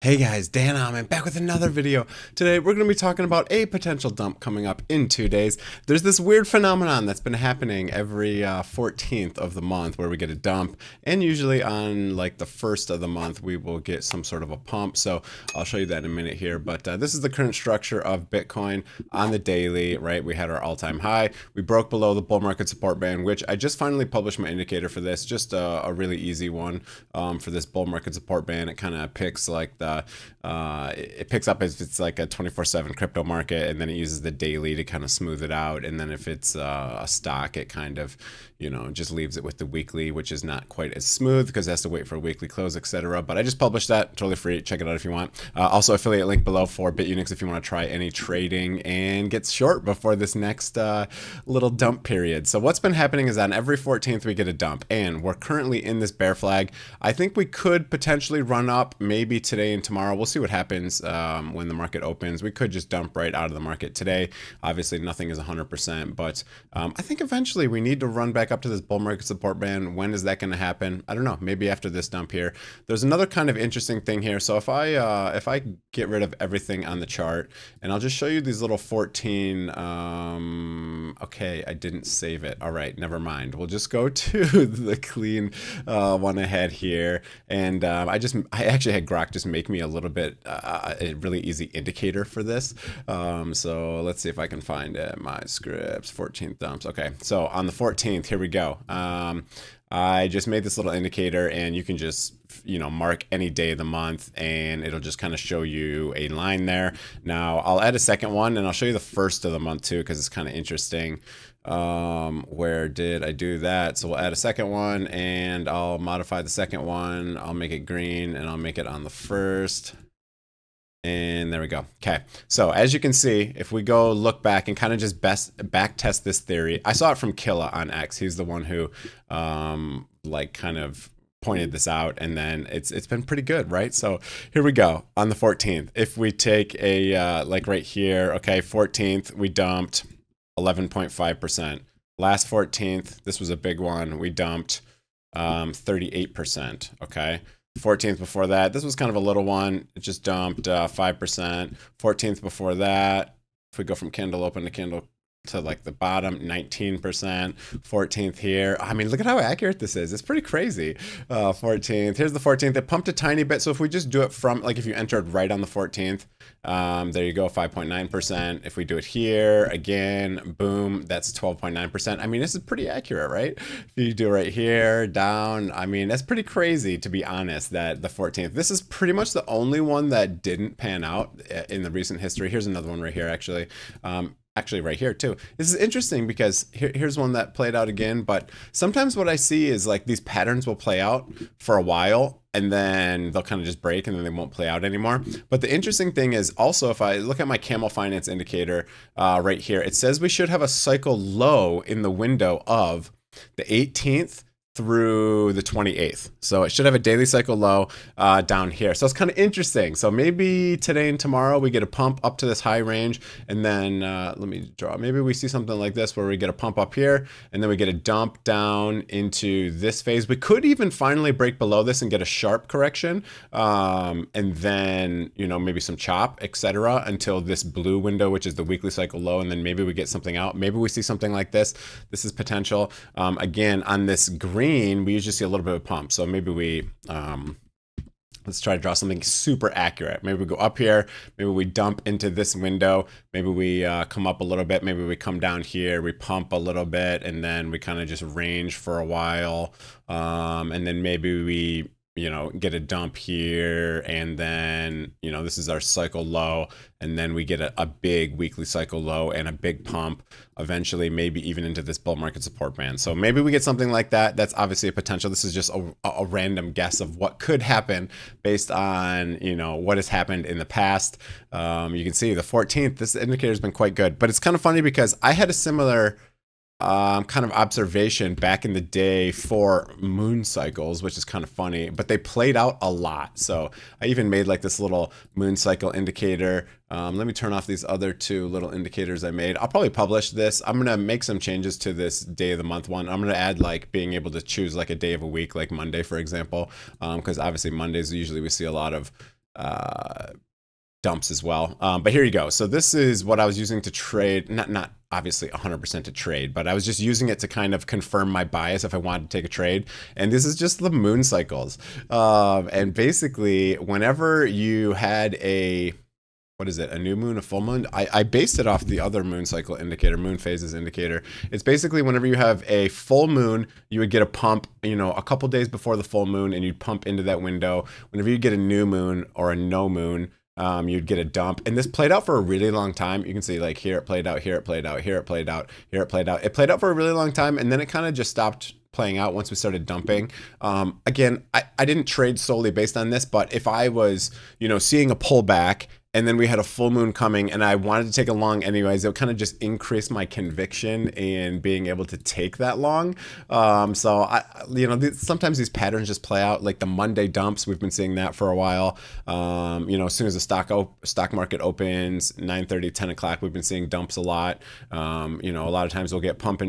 Hey guys, Dan Alman back with another video. Today we're going to be talking about a potential dump coming up in 2 days. There's this weird phenomenon that's been happening every 14th of the month where we get a dump, and usually on like the first of the month we will get some sort of a pump. So I'll show you that in a minute here, but this is the current structure of Bitcoin on the daily, right? We had our all-time high. We broke below the bull market support band, which I just finally published my indicator for this, just a really easy one for this bull market support band. It kind of picks like it picks up if it's like a 24/7 crypto market, and then it uses the daily to kind of smooth it out. And then if it's a stock, it kind of, just leaves it with the weekly, which is not quite as smooth because it has to wait for a weekly close, etc. But I just published that, totally free. Check it out if you want. Also, affiliate link below for Bitunix if you want to try any trading and get short before this next little dump period. So what's been happening is on every 14th we get a dump, and we're currently in this bear flag. I think we could potentially run up maybe today and tomorrow. We'll see what happens when the market opens. We could just dump right out of the market today. Obviously, nothing is 100%, but I think eventually we need to run back up to this bull market support band. When is that going to happen? I don't know. Maybe after this dump here. There's another kind of interesting thing here. So if I get rid of everything on the chart, and I'll just show you these little 14. Okay, I didn't save it. All right, never mind. We'll just go to the clean one ahead here, and I actually had Grok just make me a little bit a really easy indicator for this. So let's see if I can find it. My scripts, 14th dumps. Okay, so on the 14th, here we go. I just made this little indicator, and you can just mark any day of the month, and it'll just kind of show you a line there. Now I'll add a second one, and I'll show you the first of the month too, because it's kind of interesting. Where did I do that? So we'll add a second one, and I'll modify the second one. I'll make it green, and I'll make it on the first. And there we go. Okay, so as you can see, if we go look back and kind of just back test this theory, I saw it from Killa on X. He's the one who like kind of pointed this out, and then it's been pretty good, right? So here we go on the 14th. If we take a like right here, okay, 14th we dumped 11.5%. Last 14th, this was a big one, we dumped 38%. Okay. 14th before that, this was kind of a little one. It just dumped 5%. 14th before that, if we go from candle open to candle to like the bottom, 19%. 14th here. I mean, look at how accurate this is. It's pretty crazy. 14th. Here's the 14th. It pumped a tiny bit. So if we just do it from, like if you entered right on the 14th, there you go, 5.9%. If we do it here again, boom, that's 12.9%. I mean, this is pretty accurate, right? If you do right here, down, I mean, that's pretty crazy, to be honest, that the 14th. This is pretty much the only one that didn't pan out in the recent history. Here's another one right here, actually. Actually right here too. This is interesting because here's one that played out again, but sometimes what I see is like these patterns will play out for a while, and then they'll kind of just break, and then they won't play out anymore. But the interesting thing is also, if I look at my Camel Finance indicator right here, it says we should have a cycle low in the window of the 18th through the 28th. So it should have a daily cycle low down here. So it's kind of interesting. So maybe today and tomorrow we get a pump up to this high range, and then let me draw. Maybe we see something like this where we get a pump up here, and then we get a dump down into this phase. We could even finally break below this and get a sharp correction, and then maybe some chop, etc., until this blue window, which is the weekly cycle low, and then maybe we get something out. Maybe we see something like this. This is potential. Again, on this green, we usually see a little bit of a pump. So maybe we let's try to draw something super accurate. Maybe we go up here, maybe we dump into this window, maybe we come up a little bit, maybe we come down here, we pump a little bit, and then we kind of just range for a while, and then maybe we get a dump here, and then this is our cycle low, and then we get a big weekly cycle low and a big pump eventually, maybe even into this bull market support band. So maybe we get something like that. That's obviously a potential. This is just a random guess of what could happen based on what has happened in the past. You can see the 14th, this indicator has been quite good, but it's kind of funny because I had a similar kind of observation back in the day for moon cycles, which is kind of funny, but they played out a lot. So I even made like this little moon cycle indicator. Let me turn off these other two little indicators I made. I'll probably publish this. I'm going to make some changes to this day of the month one. I'm going to add like being able to choose like a day of a week, like Monday, for example, because obviously Mondays usually we see a lot of dumps as well. But here you go. So this is what I was using to trade, not obviously 100% to trade, but I was just using it to kind of confirm my bias if I wanted to take a trade. And this is just the moon cycles. And basically, whenever you had a, what is it, a new moon, a full moon? I based it off the other moon cycle indicator, moon phases indicator. It's basically whenever you have a full moon, you would get a pump, you know, a couple days before the full moon, and you'd pump into that window. Whenever you get a new moon or a no moon, you'd get a dump. And this played out for a really long time. You can see like here it played out, here it played out, here it played out, here it played out. It played out for a really long time, and then it kind of just stopped playing out once we started dumping. Again, I didn't trade solely based on this, but if I was, you know, seeing a pullback and then we had a full moon coming and I wanted to take a long anyways, it kind of just increased my conviction in being able to take that long. So you know, sometimes these patterns just play out, like the Monday dumps. We've been seeing that for a while. You know, as soon as the stock market opens, 9:30, 10 o'clock, we've been seeing dumps a lot. You know, a lot of times we'll get pumps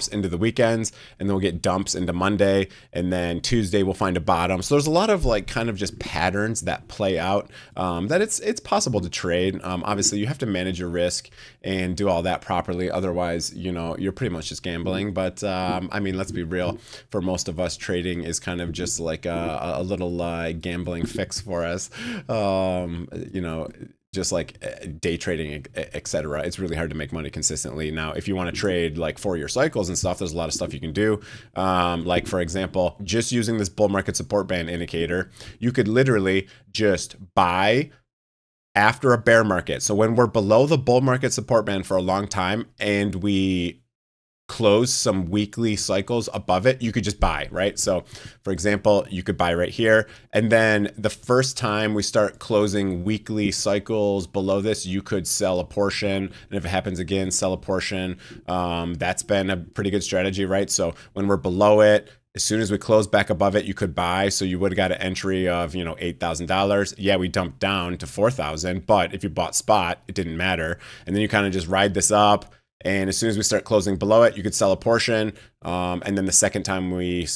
into the weekends, and then we'll get dumps into Monday, and then Tuesday we'll find a bottom. So there's a lot of like kind of just patterns that play out, that it's possible to trade. Obviously you have to manage your risk and do all that properly. Otherwise, you know, you're pretty much just gambling. But I mean, let's be real. For most of us, trading is kind of just like a little gambling fix for us. You know, just like day trading, etc. It's really hard to make money consistently. Now, if you want to trade like 4-year cycles and stuff, there's a lot of stuff you can do. Like for example, just using this bull market support band indicator, you could literally just buy after a bear market. So when we're below the bull market support band for a long time and we close some weekly cycles above it, you could just buy, right? So for example, you could buy right here. And then the first time we start closing weekly cycles below this, you could sell a portion. And if it happens again, sell a portion. That's been a pretty good strategy, right? So when we're below it, as soon as we close back above it, you could buy. So you would have got an entry of, you know, $8,000. Yeah, we dumped down to 4,000, but if you bought spot, it didn't matter. And then you kind of just ride this up. And as soon as we start closing below it, you could sell a portion. And then the second time we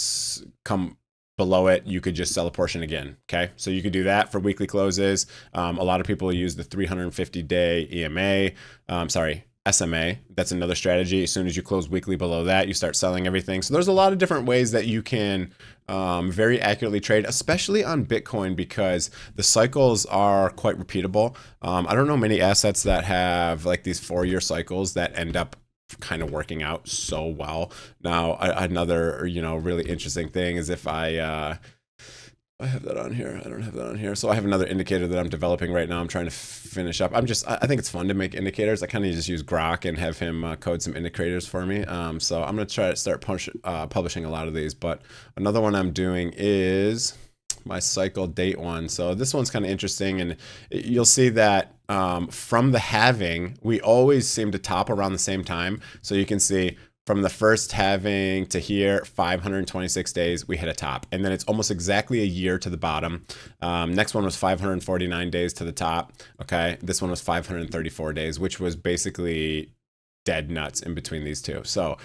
come below it, you could just sell a portion again. Okay, so you could do that for weekly closes. A lot of people use the 350-day SMA. That's another strategy. As soon as you close weekly below that, you start selling everything. So there's a lot of different ways that you can very accurately trade, especially on Bitcoin, because the cycles are quite repeatable. I don't know many assets that have like these 4-year cycles that end up kind of working out so well. Now, another, you know, really interesting thing is if I have that on here. I don't have that on here. So I have another indicator that I'm developing right now. I'm trying to finish up. I think it's fun to make indicators. I kind of just use Grok and have him code some indicators for me. So I'm going to try to start publishing a lot of these. But another one I'm doing is my cycle date one. So this one's kind of interesting. And you'll see that from the halving, we always seem to top around the same time. So you can see from the first halving to here, 526 days, we hit a top. And then it's almost exactly a year to the bottom. Next one was 549 days to the top. Okay, this one was 534 days, which was basically dead nuts in between these two. So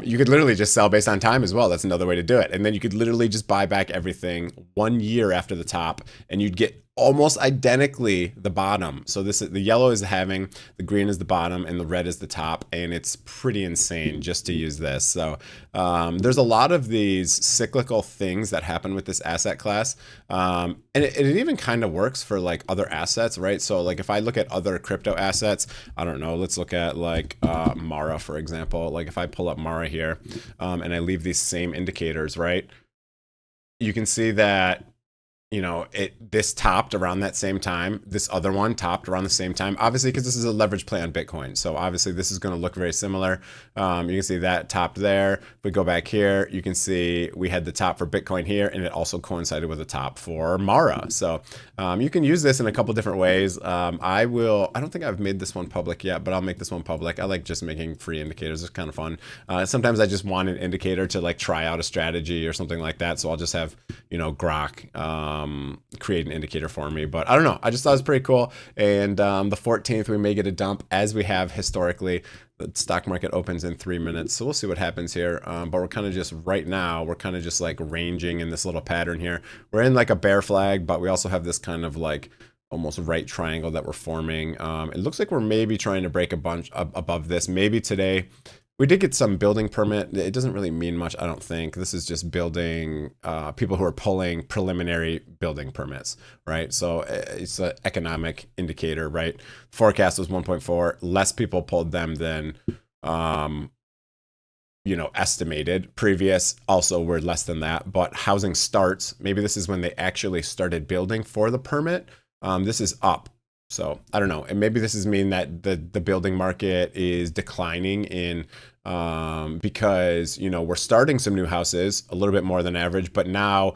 you could literally just sell based on time as well. That's another way to do it. And then you could literally just buy back everything 1 year after the top, and you'd get almost identically the bottom. So this is the yellow is the halving, the green is the bottom, and the red is the top. And it's pretty insane just to use this. So there's a lot of these cyclical things that happen with this asset class. And it even kind of works for like other assets, right? So like if I look at other crypto assets, I don't know, let's look at like Mara, for example. Like if I pull up Mara here and I leave these same indicators, right? You can see that, you know, this topped around that same time. This other one topped around the same time, obviously, because this is a leverage play on Bitcoin. So obviously this is going to look very similar. You can see that topped there. If we go back here, you can see we had the top for Bitcoin here, and it also coincided with the top for Mara. So you can use this in a couple different ways. I don't think I've made this one public yet, but I'll make this one public. I like just making free indicators. It's kind of fun. Sometimes I just want an indicator to like try out a strategy or something like that. So I'll just have, you know, Grok create an indicator for me. But I don't know. I just thought it was pretty cool. And the 14th, we may get a dump as we have historically. The stock market opens in 3 minutes. So we'll see what happens here. But we're kind of just right now, we're kind of just like ranging in this little pattern here. We're in like a bear flag, but we also have this kind of like almost right triangle that we're forming. It looks like we're maybe trying to break a bunch above this. Maybe today. We did get some building permit. It doesn't really mean much, I don't think. This is just building, people who are pulling preliminary building permits, right? So it's an economic indicator, right? Forecast was 1.4. Less people pulled them than, you know, estimated. Previous also were less than that. But housing starts, maybe this is when they actually started building for the permit. This is up. So I don't know, and maybe this is mean that the building market is declining in because, you know, we're starting some new houses a little bit more than average, but now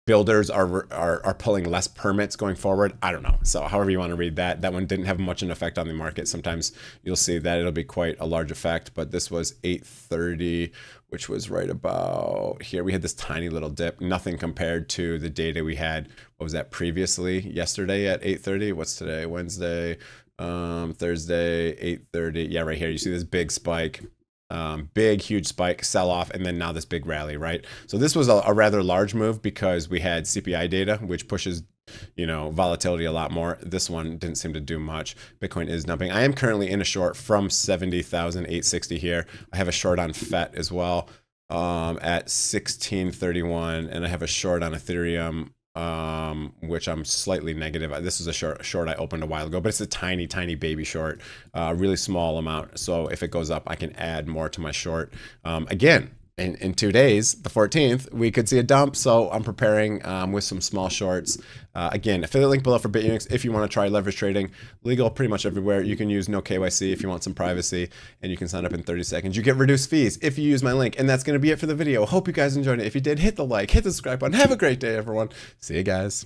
builders are pulling less permits going forward. I don't know. So however you want to read that, that one didn't have much an effect on the market. Sometimes you'll see that it'll be quite a large effect, but this was 8:30, which was right about here. We had this tiny little dip, nothing compared to the data we had. What was that previously yesterday at 8:30? What's today? Wednesday, Thursday, 8:30. Yeah, right here. You see this big spike. Big, huge spike, sell off, and then now this big rally, right? So this was a rather large move because we had CPI data, which pushes, you know, volatility a lot more. This one didn't seem to do much. Bitcoin is dumping. I am currently in a short from 70,860 here. I have a short on FET as well at 1631, and I have a short on Ethereum, which I'm slightly negative. This is a short I opened a while ago, but it's a tiny baby short, really small amount. So if it goes up, I can add more to my short. Again, in 2 days, the 14th, we could see a dump. So I'm preparing with some small shorts. Again, affiliate link below for Bitunix if you want to try leverage trading. Legal pretty much everywhere. You can use no KYC if you want some privacy, and you can sign up in 30 seconds. You get reduced fees if you use my link. And that's going to be it for the video. Hope you guys enjoyed it. If you did, hit the like, hit the subscribe button. Have a great day, everyone. See you guys.